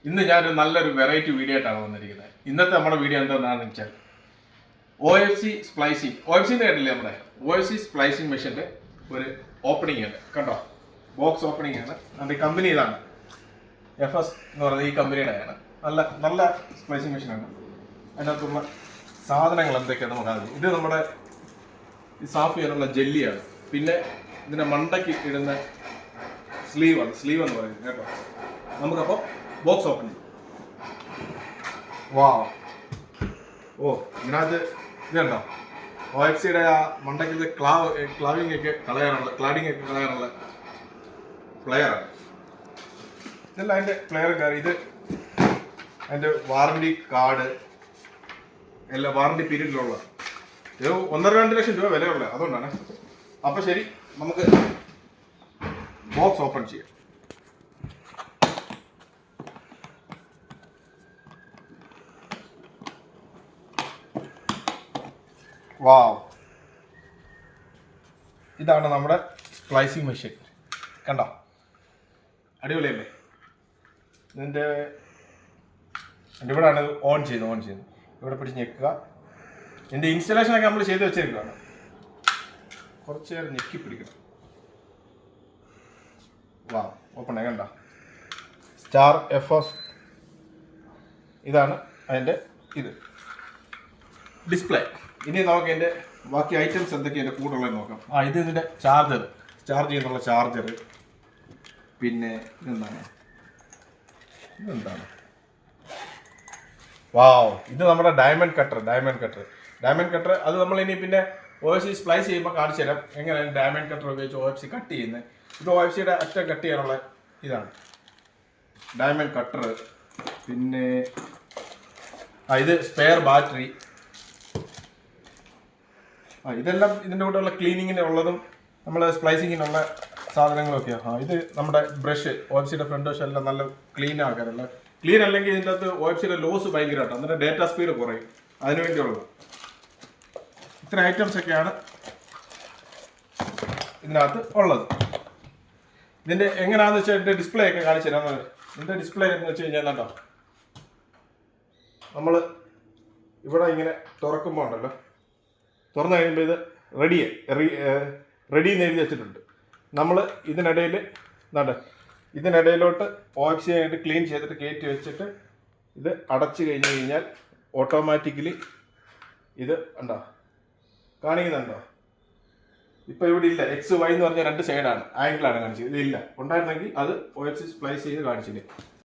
ഇന്ന് ഞാനൊരു നല്ലൊരു വെറൈറ്റി വീഡിയോ ആയിട്ടാണ് വന്നിരിക്കുന്നത്. ഇന്നത്തെ നമ്മുടെ വീഡിയോ എന്താണെന്ന് വെച്ചാൽ OFC സ്പ്ലൈസിങ്. OFC കേട്ടില്ലേ? നമ്മുടെ OFC സ്പ്ലൈസിങ് മെഷീൻ്റെ ഒരു ഓപ്പണിംഗ് ഉണ്ട്. കണ്ടോ, ബോക്സ് ഓപ്പണിംഗ് ആണ്. നമ്മുടെ ഈ കമ്പനി ഇതാണ്, FS എന്ന് പറയുന്നത് ഈ കമ്പനിയുടെ ആണ്. നല്ല നല്ല സ്പ്ലൈസിങ് മെഷീനാണ്. അതിനകത്തുള്ള സാധനങ്ങൾ എന്തൊക്കെയാണ് നമുക്ക് അറിയാം. ഇത് നമ്മുടെ ഈ സാഫ് ചെയ്യാനുള്ള ജെല്ലിയാണ്. പിന്നെ ഇതിൻ്റെ മണ്ടയ്ക്ക് ഇടുന്ന സ്ലീവാണ്, സ്ലീവ് എന്ന് പറയുന്നത് കേട്ടോ. നമുക്കപ്പോൾ ബോക്സ് ഓപ്പൺ ചെയ്യും. വാ, ഓ ഇതിനകത്ത് ഇതുണ്ടോ, OFCയുടെ ആ മണ്ടയ്ക്ക് ക്ലാഡിങ് ഒക്കെ കളയാനുള്ള പ്ലെയറാണ്. ഇതെല്ലാം അതിൻ്റെ പ്ലെയർ കയറി. ഇത് അതിൻ്റെ വാറണ്ടി കാർഡ് എല്ലാം വാറണ്ടി പീരീഡിലുള്ള. ഇത് 1.5-2 ലക്ഷം രൂപ വിലയുള്ള, അതുകൊണ്ടാണ്. അപ്പോൾ ശരി, നമുക്ക് ബോക്സ് ഓപ്പൺ ചെയ്യാം. വാവ്, ഇതാണ് നമ്മുടെ സ്പ്ലൈസിങ് മെഷീൻ. കണ്ടോ, അടിപൊളിയല്ലേ? ഇതിൻ്റെ ഇവിടെയാണ് ഓൺ ചെയ്യുന്നത്. ഇവിടെ പിടിച്ച് ഞെക്കുക. ഇതിൻ്റെ ഇൻസ്റ്റലേഷനൊക്കെ നമ്മൾ ചെയ്ത് വെച്ചിരിക്കുകയാണ്. കുറച്ച് നേരം ഞെക്കി പിടിക്കണം. വാ, ഓപ്പൺ ആയി. കണ്ടോ, സ്റ്റാർ FS. ഇതാണ് അതിൻ്റെ ഇത് ഡിസ്പ്ലേ. ഇനി നമുക്ക് ഇതിൻ്റെ ബാക്കി ഐറ്റംസ് എന്തൊക്കെയാണ് എൻ്റെ കൂടുള്ളത് നോക്കാം. ഇത് ഇതിൻ്റെ ചാർജർ, ചാർജ് ചെയ്യുന്നുള്ള ചാർജർ. പിന്നെ ഇതെന്താണ്, വാവ്, ഇത് നമ്മുടെ ഡയമണ്ട് കട്ടർ. അത് നമ്മൾ ഇനി പിന്നെ OFC സ്പ്ലൈസ് ചെയ്യുമ്പോൾ കാണിച്ചു തരാം എങ്ങനെയാണ് ഡയമണ്ട് കട്ടർ ഉപയോഗിച്ച് OFC കട്ട് ചെയ്യുന്നത്. ഇത് OFCയുടെ അറ്റം കട്ട് ചെയ്യാനുള്ള ഇതാണ് ഡയമണ്ട് കട്ടർ. പിന്നെ ഇത് സ്പെയർ ബാറ്ററി. ഇതെല്ലാം ഇതിൻ്റെ കൂടെയുള്ള ക്ലീനിങ്ങിനുള്ളതും നമ്മൾ സ്പ്ലൈസിങ്ങിനുള്ള സാധനങ്ങളൊക്കെയാണ്. ഇത് നമ്മുടെ ബ്രഷ്, OFCയുടെ ഫ്രണ്ട് വശം എല്ലാം നല്ല ക്ലീൻ ആക്കാനുള്ള. ക്ലീൻ അല്ലെങ്കിൽ ഇതിൻ്റെ അകത്ത് OFCയുടെ ലോസ് ഭയങ്കരമായിട്ട്, എന്നിട്ട് ഡേറ്റ സ്പീഡ് കുറയും. അതിനു വേണ്ടിയുള്ളത് ഇത്ര ഐറ്റംസ് ഒക്കെയാണ് ഇതിനകത്ത് ഉള്ളത്. ഇതിൻ്റെ എങ്ങനെയാണെന്ന് വെച്ചാൽ ഇതിൻ്റെ ഡിസ്പ്ലേ ഒക്കെ കാണിച്ചു തരാം. ഇതിൻ്റെ ഡിസ്പ്ലേ എന്ന് വെച്ച് കഴിഞ്ഞാൽ കേട്ടോ, നമ്മൾ ഇവിടെ ഇങ്ങനെ തുറക്കുമ്പോൾ ഉണ്ടല്ലോ, തുറന്നു കഴിയുമ്പോൾ ഇത് റെഡി എന്ന് എഴുതി വെച്ചിട്ടുണ്ട്. നമ്മൾ ഇതിനിടയിലോട്ട് OFC ആയിട്ട് ക്ലീൻ ചെയ്തിട്ട് കയറ്റി വെച്ചിട്ട് ഇത് അടച്ചു കഴിഞ്ഞാൽ ഓട്ടോമാറ്റിക്കലി ഇത് ഉണ്ടോ, കാണിക്കുന്നുണ്ടോ? ഇപ്പോൾ ഇവിടെ ഇല്ല. XY എന്ന് പറഞ്ഞാൽ 2 സൈഡാണ്, ആംഗിളാണ് കാണിച്ചത്. ഇതില്ല. ഉണ്ടായിരുന്നെങ്കിൽ അത് OFC സ്പ്ലൈസ് ചെയ്ത് കാണിച്ചില്ലേ.